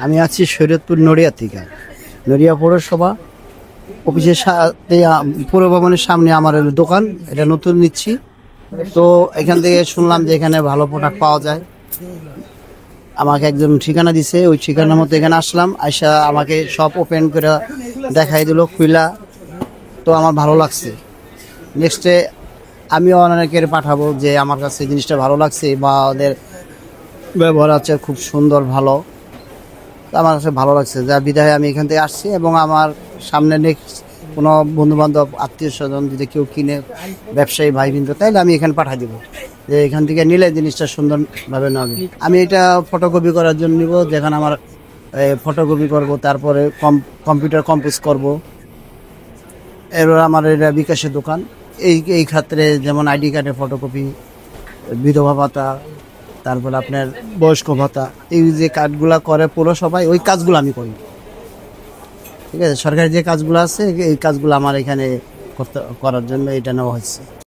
আমি আছি শরীয়তপুর নড়িয়া থেকে। নড়িয়া পৌরসভা অফিসের সাথে পৌর ভবনের সামনে আমার হলো দোকান, এটা নতুন নিচ্ছি। তো এখান থেকে শুনলাম যে এখানে ভালো প্রোডাক্ট পাওয়া যায়। আমাকে একজন ঠিকানা দিছে, ওই ঠিকানার মতো এখানে আসলাম। আইসা আমাকে সব ওপেন করে দেখাই দিল খুইলা। তো আমার ভালো লাগছে। নেক্সটে আমিও অনেকের পাঠাবো যে আমার কাছে জিনিসটা ভালো লাগছে বা ওদের ব্যবহার আছে খুব সুন্দর ভালো। তো আমার কাছে ভালো লাগছে, যার বিধায় আমি এখান থেকে আসছি। এবং আমার সামনে নেক্সট কোনো বন্ধুবান্ধব আত্মীয় স্বজন যদি কেউ কিনে, ব্যবসায়ী ভাইবৃন্দ, তাইলে আমি এখানে পাঠিয়ে দেবো যে এখান থেকে নিলে জিনিসটা সুন্দরভাবে নেবে। আমি এটা ফটোকপি করার জন্য নিব, যেখানে আমার ফটোকপি করব, তারপরে কম্পিউটার কম্পোজ করব। এবার আমার এটা বিকাশের দোকান। এই ক্ষেত্রে যেমন আইডি কার্ডের ফটোকপি, বিধবা ভাতা, তারপরে আপনার বয়স্ক ভাতা, এই যে কার্ডগুলা করে পৌরসভায়, ওই কাজগুলো আমি করি। ঠিক আছে, সরকারি যে কাজগুলো আছে এই কাজগুলো আমার এখানে করার জন্য এটা নেওয়া হয়েছে।